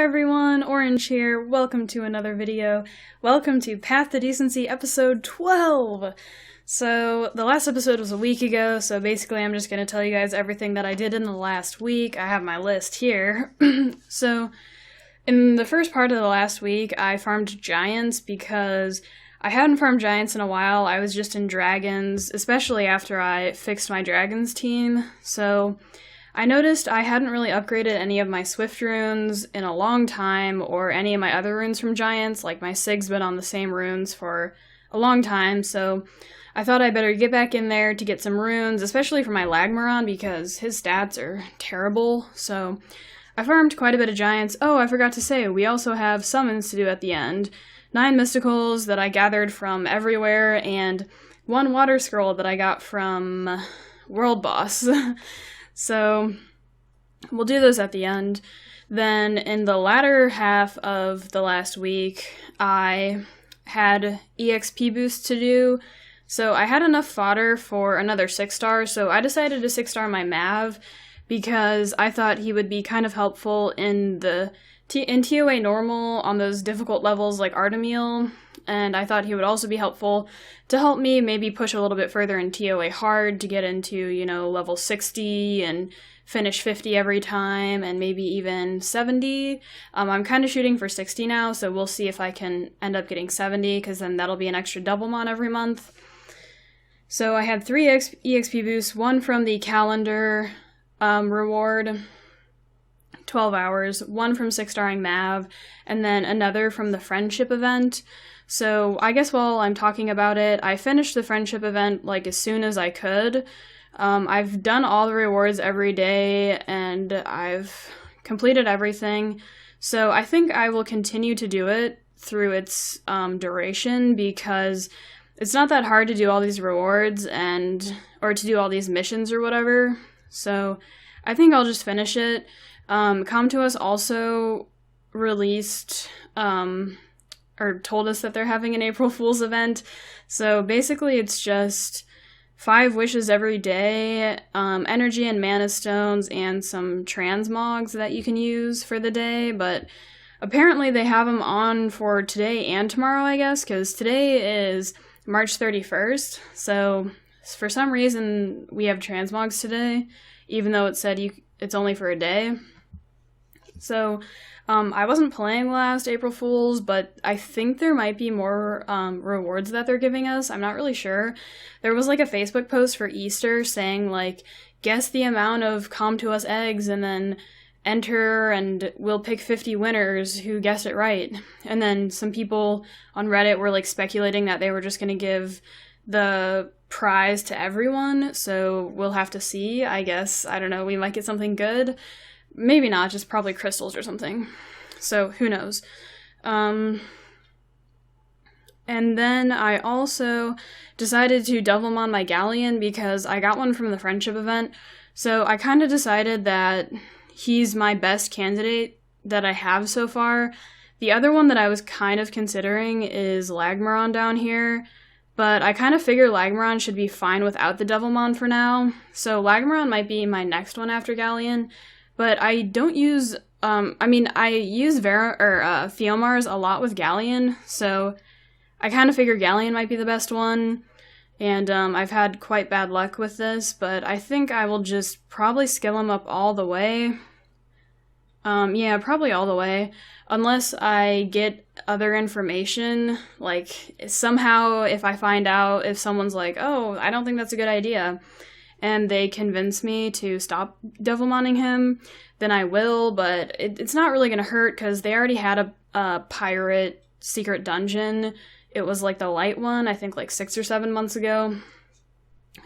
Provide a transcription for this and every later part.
everyone, Orange here. Welcome to another video. Welcome to Path to Decency episode 12. So, the last episode was a week ago, so basically I'm just going to tell you guys everything that I did in the last week. I have my list here. So, in the first part of the last week, I farmed giants because I hadn't farmed giants in a while. I was just in dragons, especially after I fixed my dragons team. So, I noticed I hadn't really upgraded any of my Swift runes in a long time, or any of my other runes from giants. Like, my Sig's been on the same runes for a long time, so I thought I better get back in there to get some runes, especially for my Lagmaron, because his stats are terrible. So I farmed quite a bit of giants. Oh, I forgot to say, we also have summons to do at the end. 9 mysticals that I gathered from everywhere, and 1 water scroll that I got from World Boss. So, we'll do those at the end. Then, in the latter half of the last week, I had EXP boosts to do. So, I had enough fodder for another 6-star, so I decided to 6-star my Mav, because I thought he would be kind of helpful in TOA normal on those difficult levels like Artemil, and I thought he would also be helpful to help me maybe push a little bit further in TOA hard to get into, you know, level 60 and finish 50 every time, and maybe even 70. I'm kind of shooting for 60 now, so we'll see if I can end up getting 70, because then that'll be an extra Doublemon every month. So I had 3 EXP boosts, 1 from the calendar reward, 12 hours, 1 from 6-starring Mav, and then another from the friendship event. So I guess while I'm talking about it, I finished the friendship event like as soon as I could. I've done all the rewards every day, and I've completed everything. So I think I will continue to do it through its duration, because it's not that hard to do all these rewards or to do all these missions or whatever. So I think I'll just finish it. Come To Us also released, or told us that they're having an April Fool's event. So basically it's just 5 wishes every day, energy and mana stones, and some transmogs that you can use for the day. But apparently they have them on for today and tomorrow, I guess, because today is March 31st. So for some reason we have transmogs today, even though it said it's only for a day. So, I wasn't playing last April Fool's, but I think there might be more rewards that they're giving us. I'm not really sure. There was like a Facebook post for Easter saying like, guess the amount of Come To Us eggs and then enter, and we'll pick 50 winners who guessed it right. And then some people on Reddit were like speculating that they were just going to give the prize to everyone. So we'll have to see, I guess. I don't know, we might get something good. Maybe not, just probably crystals or something. So, who knows. And then I also decided to Doublemon my Galleon, because I got one from the friendship event. So I kind of decided that he's my best candidate that I have so far. The other one that I was kind of considering is Lagmaron down here, but I kind of figure Lagmaron should be fine without the Doublemon for now. So Lagmaron might be my next one after Galleon. But I don't use, I use Theomars a lot with Galleon, so I kind of figure Galleon might be the best one, and I've had quite bad luck with this, but I think I will just probably skill him up all the way. Yeah, probably all the way, unless I get other information, like somehow if I find out if someone's like, oh, I don't think that's a good idea, and they convince me to stop Doublemoning him, then I will, but it's not really going to hurt, because they already had a pirate secret dungeon. It was like the light one, I think like 6 or 7 months ago.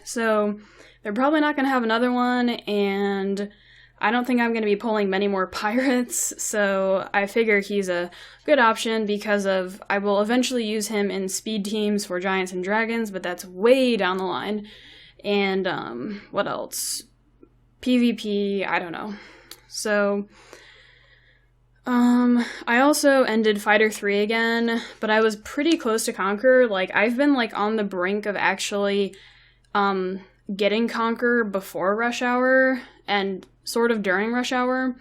So they're probably not going to have another one, and I don't think I'm going to be pulling many more pirates, so I figure he's a good option, because I will eventually use him in speed teams for giants and dragons, but that's way down the line. And, what else? PvP, I don't know. So, I also ended Fighter 3 again, but I was pretty close to Conquer. Like, I've been, like, on the brink of actually, getting Conquer before Rush Hour, and sort of during Rush Hour.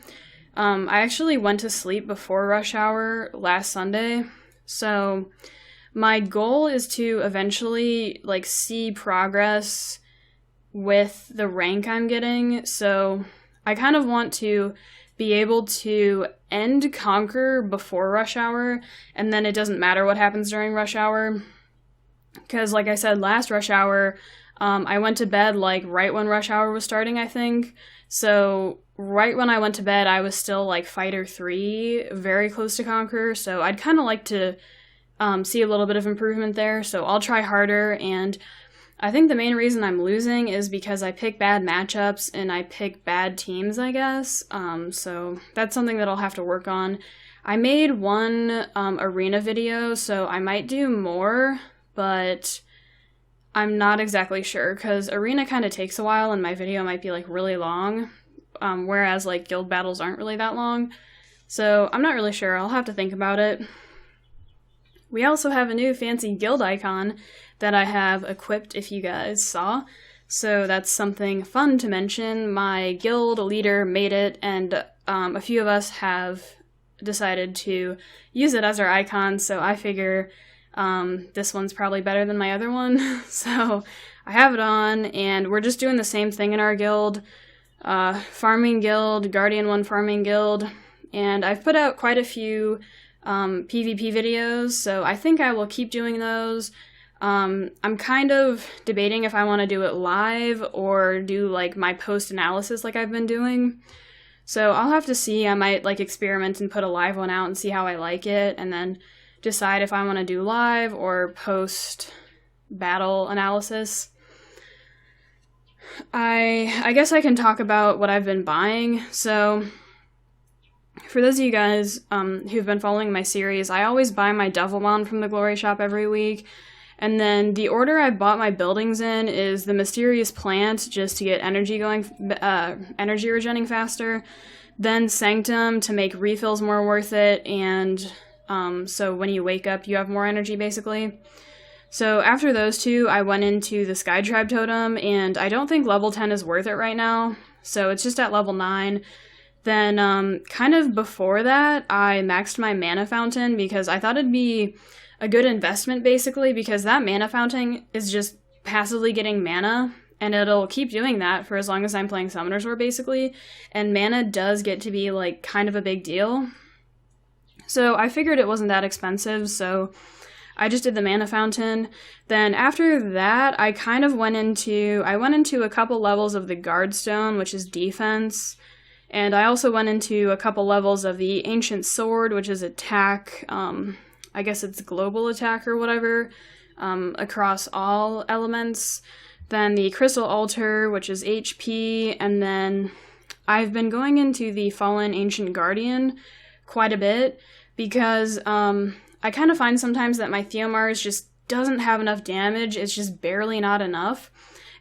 I actually went to sleep before rush hour last Sunday, so my goal is to eventually, like, see progress with the rank I'm getting, so I kind of want to be able to end Conquer before rush hour, and then it doesn't matter what happens during rush hour, because like I said, last rush hour, I went to bed, like, right when rush hour was starting, I think, so right when I went to bed, I was still, like, Fighter 3, very close to Conquer, so I'd kind of like to see a little bit of improvement there, so I'll try harder, and I think the main reason I'm losing is because I pick bad matchups and I pick bad teams, I guess, so that's something that I'll have to work on. I made one arena video, so I might do more, but I'm not exactly sure, because arena kind of takes a while and my video might be, like, really long, whereas, like, guild battles aren't really that long, so I'm not really sure. I'll have to think about it. We also have a new fancy guild icon that I have equipped, if you guys saw, so that's something fun to mention. My guild leader made it, and a few of us have decided to use it as our icon, so I figure this one's probably better than my other one, so I have it on, and we're just doing the same thing in our guild, farming guild, Guardian 1 farming guild, and I've put out quite a few PvP videos, so I think I will keep doing those. I'm kind of debating if I want to do it live or do, like, my post-analysis like I've been doing. So I'll have to see. I might, like, experiment and put a live one out and see how I like it, and then decide if I want to do live or post-battle analysis. I guess I can talk about what I've been buying. So for those of you guys who've been following my series, I always buy my Devilmon from the Glory Shop every week. And then the order I bought my buildings in is the Mysterious Plant, just to get energy going, energy regenerating faster. Then Sanctum to make refills more worth it, and so when you wake up, you have more energy, basically. So after those two, I went into the Sky Tribe Totem, and I don't think level 10 is worth it right now, so it's just at level 9. Then, kind of before that, I maxed my Mana Fountain, because I thought it'd be a good investment, basically, because that Mana Fountain is just passively getting mana, and it'll keep doing that for as long as I'm playing Summoner's War, basically, and mana does get to be, like, kind of a big deal. So I figured it wasn't that expensive, so I just did the Mana Fountain. Then after that, I kind of went into a couple levels of the Guardstone, which is defense, and I also went into a couple levels of the Ancient Sword, which is attack, I guess it's global attack or whatever, across all elements. Then the Crystal Altar, which is HP, and then I've been going into the Fallen Ancient Guardian quite a bit, because I kind of find sometimes that my Theomars just doesn't have enough damage, it's just barely not enough,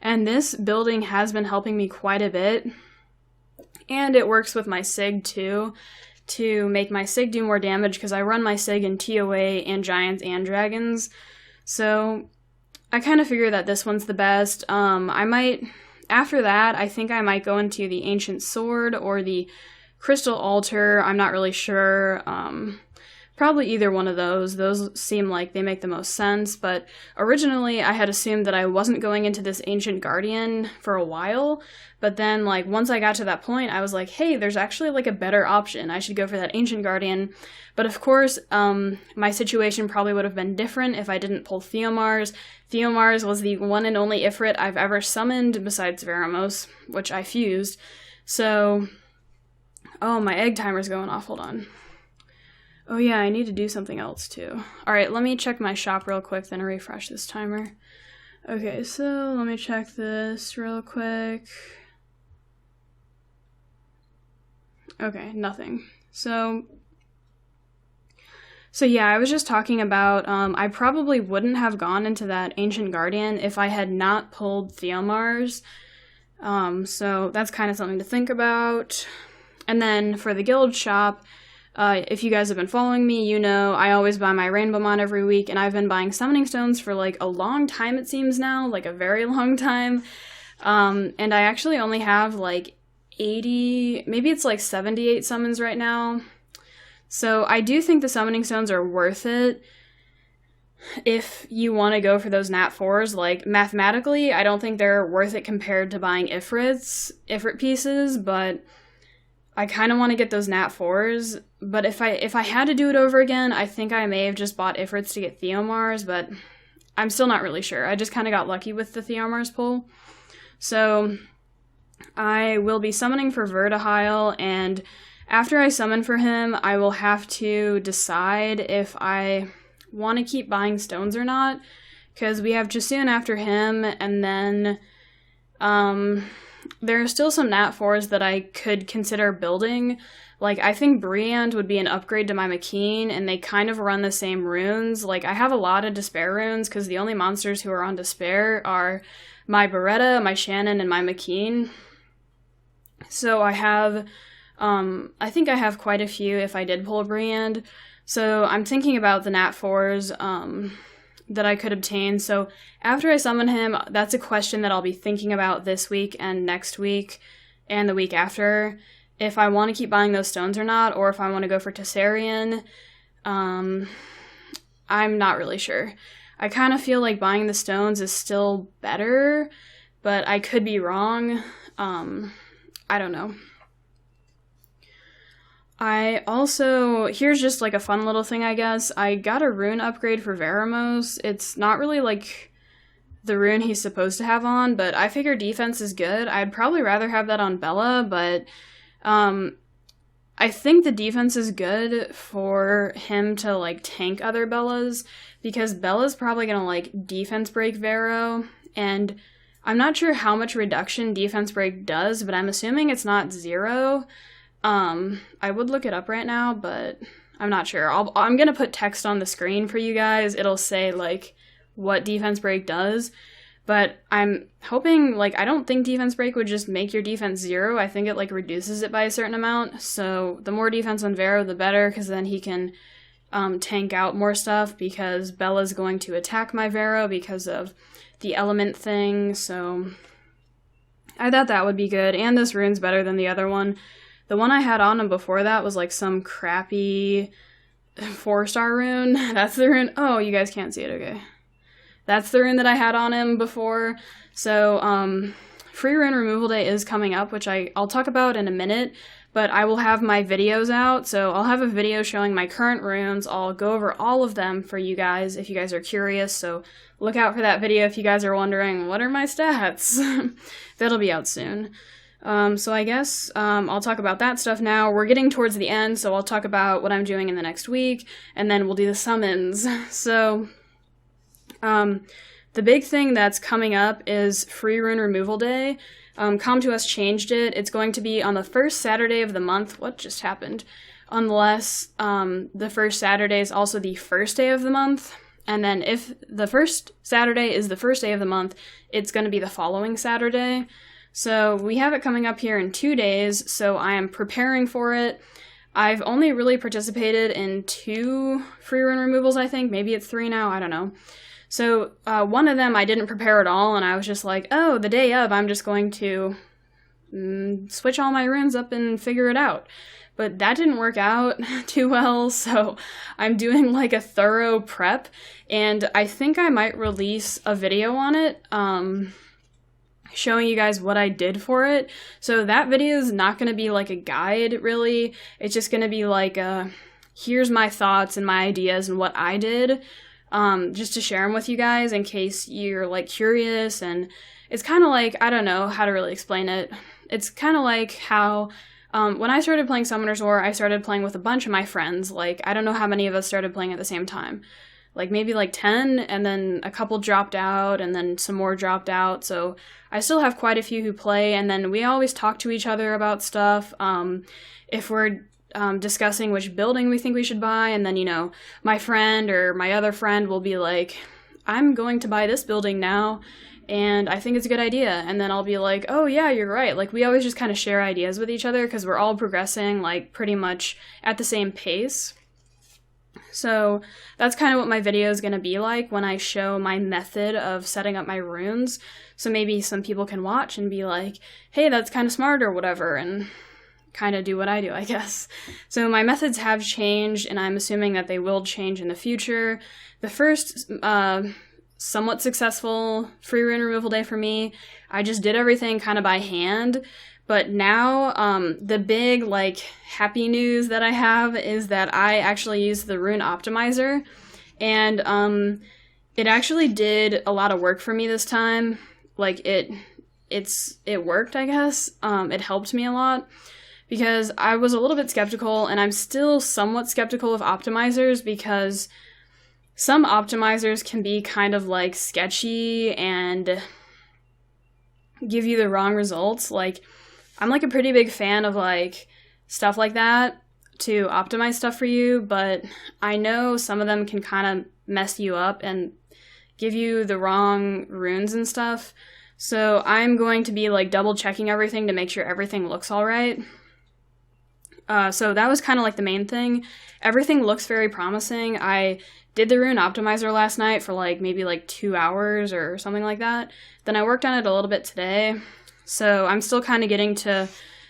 and this building has been helping me quite a bit, and it works with my Sig too, to make my Sig do more damage, because I run my Sig in TOA and Giants and Dragons, so I kind of figure that this one's the best. After that, I think I might go into the Ancient Sword or the Crystal Altar, I'm not really sure, probably either one of those. Those seem like they make the most sense, but originally I had assumed that I wasn't going into this Ancient Guardian for a while, but then, like, once I got to that point, I was like, hey, there's actually, like, a better option. I should go for that Ancient Guardian. But of course, my situation probably would have been different if I didn't pull Theomars. Theomars was the one and only Ifrit I've ever summoned besides Veramos, which I fused. So, oh, my egg timer's going off, hold on. Oh yeah, I need to do something else too. Alright, let me check my shop real quick, then refresh this timer. Okay, so let me check this real quick. Okay, nothing. So yeah, I was just talking about, I probably wouldn't have gone into that Ancient Guardian if I had not pulled Theomars. So that's kind of something to think about. And then for the guild shop, if you guys have been following me, you know I always buy my Rainbowmon every week, and I've been buying Summoning Stones for, like, a long time, it seems now, like a very long time. And I actually only have, like, 80, maybe it's like 78 summons right now. So I do think the summoning stones are worth it if you want to go for those nat 4s. Like, mathematically, I don't think they're worth it compared to buying Ifrit pieces, but I kind of want to get those nat 4s. But if I had to do it over again, I think I may have just bought Ifrits to get Theomars, but I'm still not really sure. I just kind of got lucky with the Theomars pull. So I will be summoning for Verde, and after I summon for him, I will have to decide if I want to keep buying stones or not, because we have Jasoon after him, and then there are still some nat 4s that I could consider building. Like, I think Briand would be an upgrade to my Makeen, and they kind of run the same runes. Like, I have a lot of Despair runes, because the only monsters who are on Despair are my Beretta, my Shannon, and my Makeen. So I have, I think I have quite a few if I did pull a Briand. So I'm thinking about the nat 4s that I could obtain. So after I summon him, that's a question that I'll be thinking about this week and next week and the week after, if I want to keep buying those stones or not, or if I want to go for Tessarian. I'm not really sure. I kind of feel like buying the stones is still better, but I could be wrong. I don't know. I also, here's just like a fun little thing, I guess. I got a rune upgrade for Veramos. It's not really like the rune he's supposed to have on, but I figure defense is good. I'd probably rather have that on Bella, but I think the defense is good for him to like tank other Bellas, because Bella's probably gonna like defense break Vero, and I'm not sure how much reduction defense break does, but I'm assuming it's not 0. I would look it up right now, but I'm not sure. I'm gonna put text on the screen for you guys. It'll say like what defense break does, but I'm hoping, like, I don't think defense break would just make your defense 0. I think it like reduces it by a certain amount. So the more defense on Vero, the better, because then he can tank out more stuff, because Bella's going to attack my Vero because of the element thing. So I thought that would be good, and this rune's better than the other one. The one I had on him before that was like some crappy 4-star rune. That's the rune. Oh, you guys can't see it. Okay. That's the rune that I had on him before. So, free rune removal day is coming up, which I'll talk about in a minute, but I will have my videos out. So I'll have a video showing my current runes. I'll go over all of them for you guys if you guys are curious. So look out for that video if you guys are wondering, what are my stats? That'll be out soon. So I guess I'll talk about that stuff now. We're getting towards the end, so I'll talk about what I'm doing in the next week, and then we'll do the summons. So the big thing that's coming up is Free Rune Removal Day. Com2uS changed it. It's going to be on the first Saturday of the month. What just happened? Unless the first Saturday is also the first day of the month. And then if the first Saturday is the first day of the month, it's going to be the following Saturday. So we have it coming up here in 2 days, so I am preparing for it. I've only really participated in 2 free rune removals, I think. Maybe it's 3 now, I don't know. So one of them I didn't prepare at all, and I was just like, oh, the day of, I'm just going to switch all my runes up and figure it out. But that didn't work out too well, so I'm doing like a thorough prep, and I think I might release a video on it, showing you guys what I did for it. So that video is not going to be like a guide, really. It's just going to be like, here's my thoughts and my ideas and what I did, just to share them with you guys in case you're like curious. And it's kind of like, I don't know how to really explain it. It's kind of like how when I started playing Summoner's War, I started playing with a bunch of my friends. Like, I don't know how many of us started playing at the same time. Like, maybe like 10, and then a couple dropped out, and then some more dropped out. So I still have quite a few who play, and then we always talk to each other about stuff. If we're discussing which building we think we should buy, and then, you know, my friend or my other friend will be like, I'm going to buy this building now, and I think it's a good idea. And then I'll be like, oh yeah, you're right. Like, we always just kind of share ideas with each other, because we're all progressing, like, pretty much at the same pace. So that's kind of what my video is going to be like when I show my method of setting up my runes. So maybe some people can watch and be like, hey, that's kind of smart or whatever, and kind of do what I do, I guess. So my methods have changed, and I'm assuming that they will change in the future. The first somewhat successful free rune removal day for me, I just did everything kind of by hand. But now, the big, like, happy news that I have is that I actually used the Rune Optimizer, and it actually did a lot of work for me this time. Like, it worked, I guess. It helped me a lot, because I was a little bit skeptical, and I'm still somewhat skeptical of optimizers, because some optimizers can be kind of, like, sketchy and give you the wrong results. Like, I'm, like, a pretty big fan of, like, stuff like that to optimize stuff for you, but I know some of them can kind of mess you up and give you the wrong runes and stuff. So I'm going to be, like, double checking everything to make sure everything looks all right. So that was kind of, like, the main thing. Everything looks very promising. I did the Rune Optimizer last night for, like, maybe, like, 2 hours or something like that. Then I worked on it a little bit today. So I'm still kind of getting to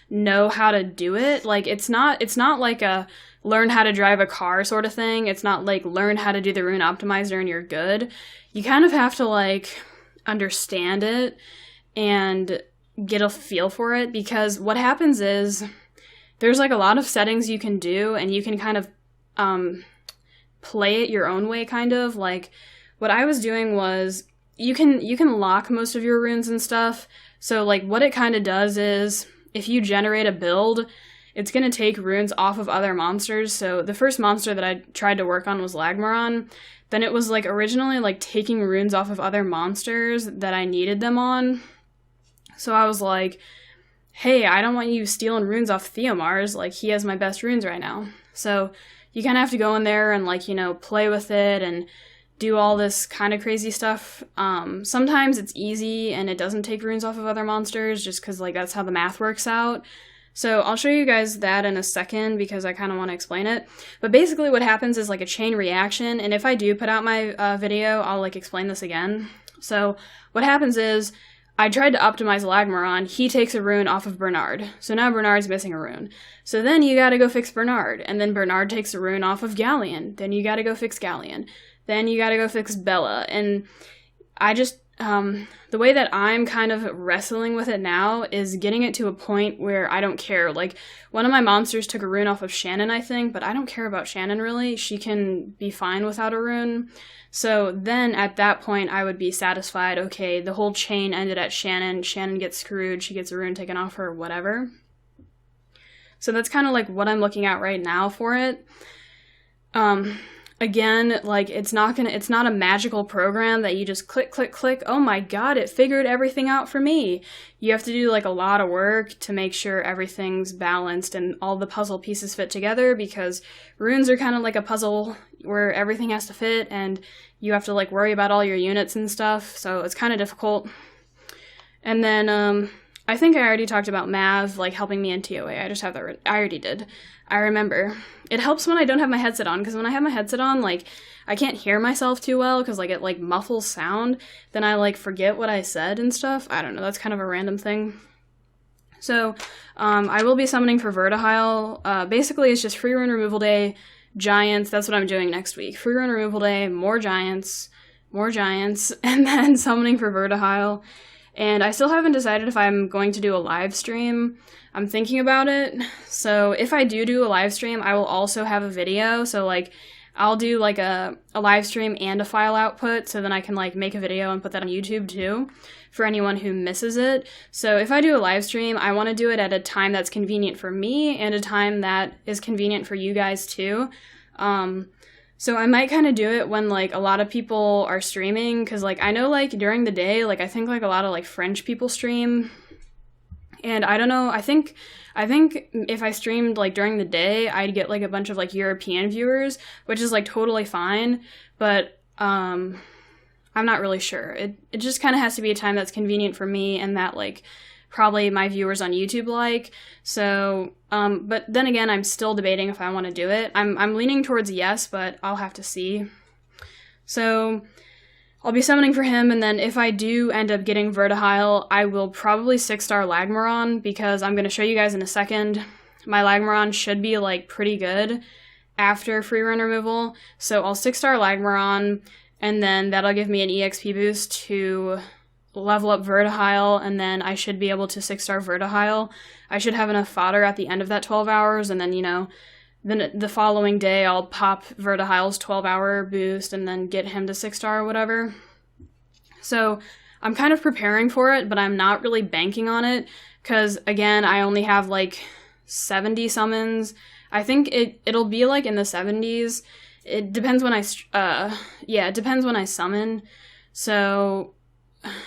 know how to do it. Like, it's not like a learn how to drive a car sort of thing. It's not like learn how to do the Rune Optimizer and you're good. You kind of have to, like, understand it and get a feel for it, because what happens is there's, like, a lot of settings you can do, and you can kind of play it your own way, kind of. Like, what I was doing was you can lock most of your runes and stuff. So, like, what it kind of does is, if you generate a build, it's going to take runes off of other monsters. So, the first monster that I tried to work on was Lagmaron. Then it was, like, originally, like, taking runes off of other monsters that I needed them on. So I was like, hey, I don't want you stealing runes off Theomar's. Like, he has my best runes right now. So, you kind of have to go in there and, like, you know, play with it and do all this kind of crazy stuff. Sometimes it's easy and it doesn't take runes off of other monsters, just because, like, that's how the math works out. So I'll show you guys that in a second, because I kind of want to explain it. But basically what happens is, like, a chain reaction, and if I do put out my video, I'll, like, explain this again. So what happens is, I tried to optimize Lagmaron, he takes a rune off of Bernard. So now Bernard's missing a rune. So then you gotta go fix Bernard, and then Bernard takes a rune off of Galleon. Then you gotta go fix Galleon. Then you gotta go fix Bella. And I just, the way that I'm kind of wrestling with it now is getting it to a point where I don't care. Like, one of my monsters took a rune off of Shannon, I think, but I don't care about Shannon, really. She can be fine without a rune. So then, at that point, I would be satisfied, okay, the whole chain ended at Shannon. Shannon gets screwed, she gets a rune taken off her, whatever. So that's kind of, like, what I'm looking at right now for it. Again, like, it's not a magical program that you just click, click, click, oh my god, it figured everything out for me. You have to do, like, a lot of work to make sure everything's balanced and all the puzzle pieces fit together, because runes are kind of like a puzzle where everything has to fit, and you have to, like, worry about all your units and stuff, so it's kind of difficult. And then, I think I already talked about Mav, like, helping me in TOA. I just have that I already did. I remember. It helps when I don't have my headset on, because when I have my headset on, like, I can't hear myself too well, because, like, it, like, muffles sound. Then I, like, forget what I said and stuff. I don't know, that's kind of a random thing. So, I will be summoning for Verde. Basically, it's just free rune removal day, giants, that's what I'm doing next week. Free rune removal day, more giants, and then summoning for Verde. And I still haven't decided if I'm going to do a live stream. I'm thinking about it. So if I do a live stream, I will also have a video. So, like, I'll do, like, a live stream and a file output, so then I can, like, make a video and put that on YouTube too, for anyone who misses it. So if I do a live stream, I want to do it at a time that's convenient for me and a time that is convenient for you guys too. So I might kind of do it when, like, a lot of people are streaming, because, like, I know, like, during the day, like, I think, like, a lot of, like, French people stream, and I don't know, I think if I streamed, like, during the day, I'd get, like, a bunch of, like, European viewers, which is, like, totally fine, but, I'm not really sure. It just kind of has to be a time that's convenient for me, and that, like, probably my viewers on YouTube like. So, but then again, I'm still debating if I want to do it. I'm leaning towards yes, but I'll have to see. So I'll be summoning for him, and then if I do end up getting Verde, I will probably 6-star Lagmaron, because I'm going to show you guys in a second. My Lagmaron should be, like, pretty good after free run removal. So I'll 6-star Lagmaron, and then that'll give me an EXP boost to level up Verde, and then I should be able to 6-star Verde. I should have enough fodder at the end of that 12 hours, and then, you know, then the following day I'll pop Verdehile's 12-hour boost and then get him to 6-star or whatever. So I'm kind of preparing for it, but I'm not really banking on it, because, again, I only have, like, 70 summons. I think it'll be, like, in the 70s. It depends when it depends when I summon. So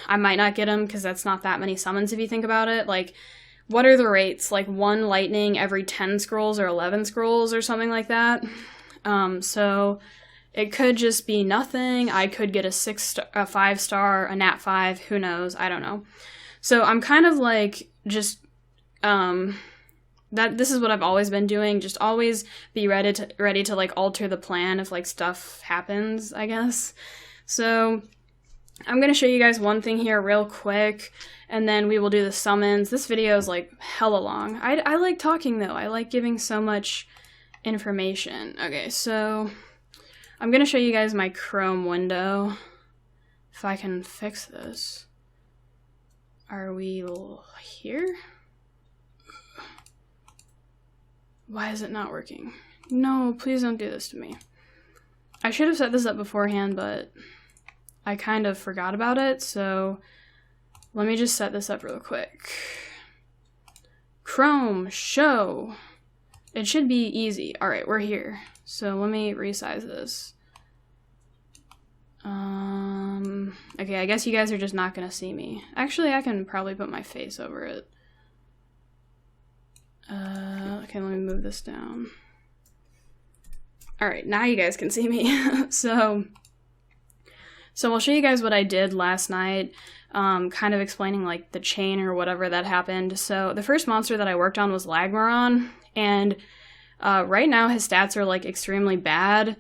I might not get him, because that's not that many summons if you think about it. Like, what are the rates? Like 1 lightning every 10 scrolls or 11 scrolls or something like that. So it could just be nothing. I could get a 5-star, a nat 5, who knows? I don't know. So I'm kind of like just this is what I've always been doing. Just always be ready to like alter the plan if like stuff happens, I guess. So I'm going to show you guys one thing here real quick, and then we will do the summons. This video is like hella long. I like talking though. I like giving so much information. Okay, so I'm going to show you guys my Chrome window. If I can fix this. Are we here? Why is it not working? No, please don't do this to me. I should have set this up beforehand, but I kind of forgot about it, so let me just set this up real quick. Chrome, show. It should be easy. Alright, we're here. So let me resize this. Okay, I guess you guys are just not gonna see me. Actually, I can probably put my face over it. Okay, let me move this down. Alright, now you guys can see me. So I'll show you guys what I did last night, kind of explaining like the chain or whatever that happened. So the first monster that I worked on was Lagmaron, and right now his stats are like extremely bad,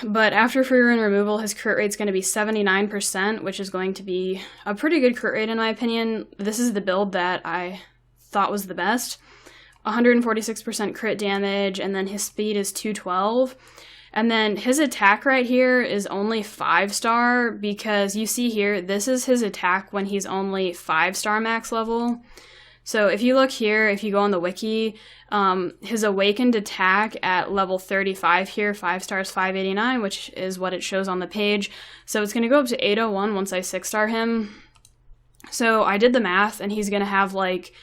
but after free run removal his crit rate's going to be 79%, which is going to be a pretty good crit rate in my opinion. This is the build that I thought was the best. 146% crit damage, and then his speed is 212. And then his attack right here is only 5-star, because you see here, this is his attack when he's only 5-star max level. So if you look here, if you go on the wiki, his awakened attack at level 35 here, 5 stars 589, which is what it shows on the page. So it's going to go up to 801 once I 6-star him. So I did the math, and he's going to have like,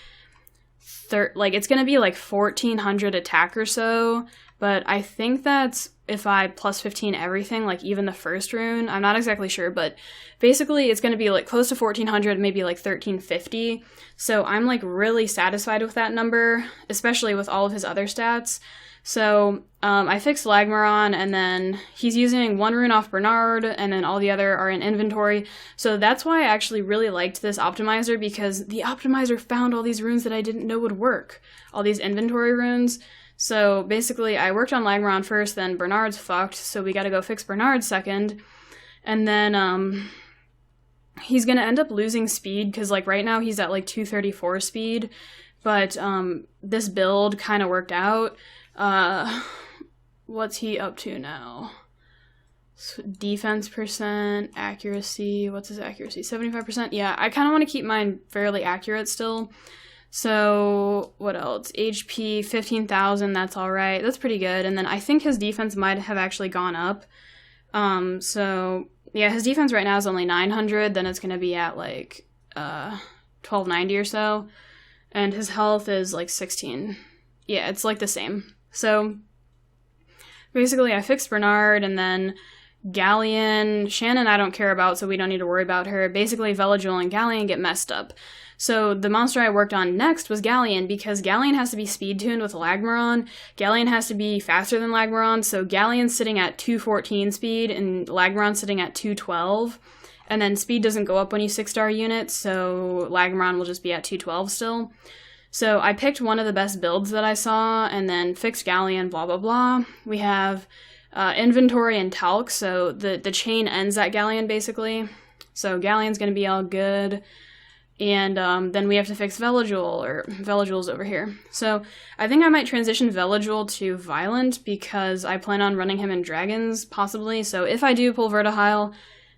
it's going to be like 1,400 attack or so. But I think that's if I plus 15 everything, like even the first rune. I'm not exactly sure, but basically it's going to be like close to 1,400, maybe like 1,350. So I'm like really satisfied with that number, especially with all of his other stats. So I fixed Lagmaron, and then he's using 1 rune off Bernard, and then all the other are in inventory. So that's why I actually really liked this optimizer, because the optimizer found all these runes that I didn't know would work. All these inventory runes. So basically, I worked on Lagmaron first, then Bernard's fucked, so we gotta go fix Bernard second. And then, he's gonna end up losing speed, because, like, right now he's at, like, 234 speed. But, this build kind of worked out. What's he up to now? So defense percent, accuracy, what's his accuracy? 75%? Yeah, I kind of want to keep mine fairly accurate still. So, what else? HP, 15,000, that's alright. That's pretty good. And then I think his defense might have actually gone up. So, yeah, his defense right now is only 900, then it's going to be at, like, 1290 or so. And his health is, like, 16. Yeah, it's, like, the same. So, basically, I fixed Bernard, and then Galleon, Shannon I don't care about, so we don't need to worry about her. Basically, Velajul and Galleon get messed up. So the monster I worked on next was Galleon, because Galleon has to be speed-tuned with Lagmaron. Galleon has to be faster than Lagmaron, so Galleon's sitting at 214 speed, and Lagmaron's sitting at 212. And then speed doesn't go up when you 6-star units, so Lagmaron will just be at 212 still. So I picked one of the best builds that I saw, and then fixed Galleon, blah blah blah. We have inventory and talc, so the chain ends at Galleon basically. So Galleon's going to be all good. And then we have to fix Veligul, or Veligul's over here. So I think I might transition Veligul to Violent, because I plan on running him in Dragons, possibly. So if I do pull Verdehile,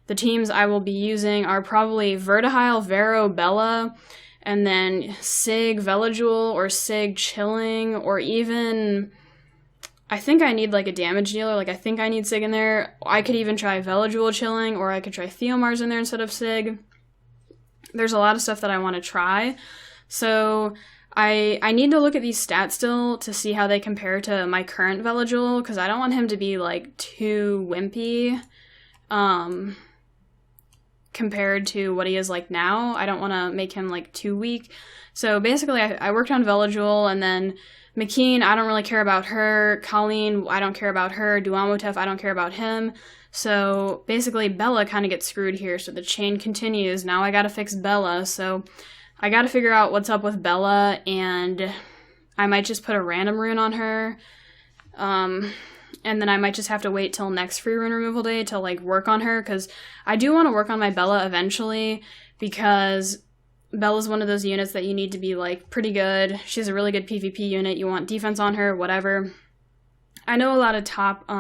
the teams I will be using are probably Verdehile, Vero, Bella, and then Sig, Veligul, or Sig, Chilling, or even... I think I need, like, a damage dealer. Like, I think I need Sig in there. I could even try Veligul Chilling, or I could try Theomars in there instead of Sig. There's a lot of stuff that I want to try. So I need to look at these stats still to see how they compare to my current Veligul, because I don't want him to be, like, too wimpy compared to what he is like now. I don't want to make him, like, too weak. So basically, I worked on Veligul, and then McKean, I don't really care about her. Colleen, I don't care about her. Duamotef, I don't care about him. So basically, Bella kind of gets screwed here, so the chain continues. Now I gotta fix Bella, so I gotta figure out what's up with Bella, and I might just put a random rune on her. And then I might just have to wait till next free rune removal day to, like, work on her, because I do want to work on my Bella eventually, because Bella's one of those units that you need to be, like, pretty good. She's a really good PvP unit. You want defense on her, whatever. I know a lot of top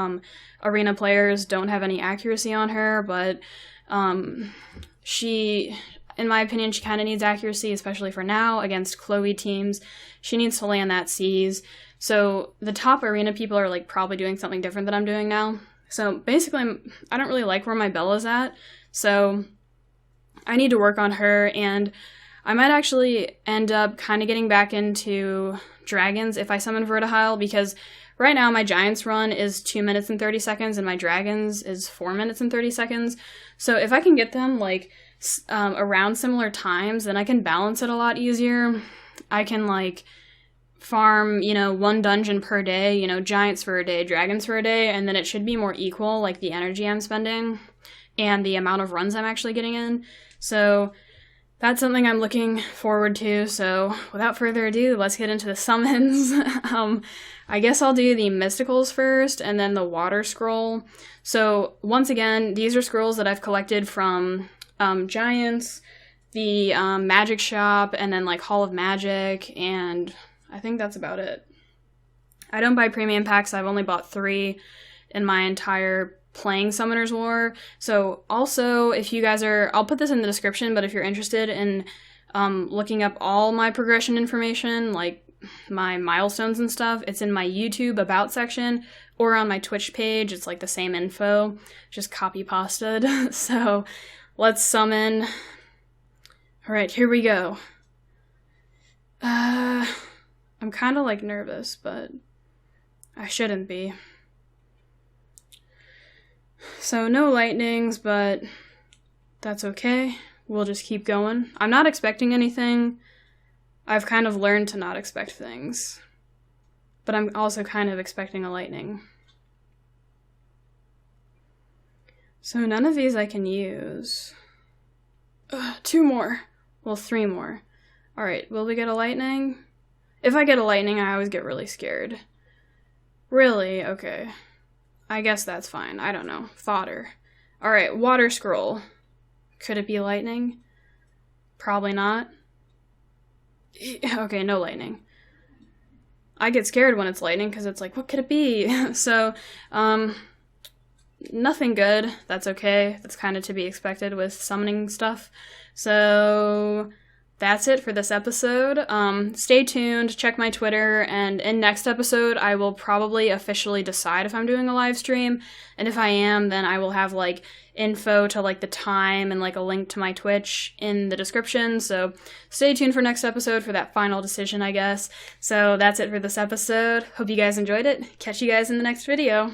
arena players don't have any accuracy on her, but she, in my opinion, she kind of needs accuracy, especially for now, against Chloe teams. She needs to land that C's. So the top arena people are, like, probably doing something different than I'm doing now. So basically, I don't really like where my Bella's at, so I need to work on her, and I might actually end up kind of getting back into Dragons if I summon Verdehile, because right now my Giants run is 2 minutes and 30 seconds, and my Dragons is 4 minutes and 30 seconds. So if I can get them, like, around similar times, then I can balance it a lot easier. I can, like, farm, you know, 1 dungeon per day, you know, Giants for a day, Dragons for a day, and then it should be more equal, like, the energy I'm spending and the amount of runs I'm actually getting in. So that's something I'm looking forward to. So without further ado, let's get into the summons. I guess I'll do the Mysticals first, and then the Water Scroll. So once again, these are scrolls that I've collected from Giants, the Magic Shop, and then, like, Hall of Magic, and I think that's about it. I don't buy premium packs. I've only bought 3 in my entire playing Summoner's War. So also, if you guys are, I'll put this in the description, but if you're interested in looking up all my progression information, like my milestones and stuff, it's in my YouTube About section, or on my Twitch page. It's, like, the same info, just copy-pasted. So let's summon. Alright, here we go. I'm kind of, like, nervous, but I shouldn't be. So no lightnings, but that's okay. We'll just keep going. I'm not expecting anything. I've kind of learned to not expect things. But I'm also kind of expecting a lightning. So none of these I can use. 2 more. Well, 3 more. Alright, will we get a lightning? If I get a lightning, I always get really scared. Really? Okay. I guess that's fine. I don't know. Fodder. Alright, Water Scroll. Could it be lightning? Probably not. Okay, no lightning. I get scared when it's lightning, because it's like, what could it be? So, nothing good. That's okay. That's kind of to be expected with summoning stuff. So that's it for this episode. Stay tuned, check my Twitter, and in next episode, I will probably officially decide if I'm doing a live stream, and if I am, then I will have, like, info to, like, the time and, like, a link to my Twitch in the description, so stay tuned for next episode for that final decision, I guess. So that's it for this episode. Hope you guys enjoyed it. Catch you guys in the next video.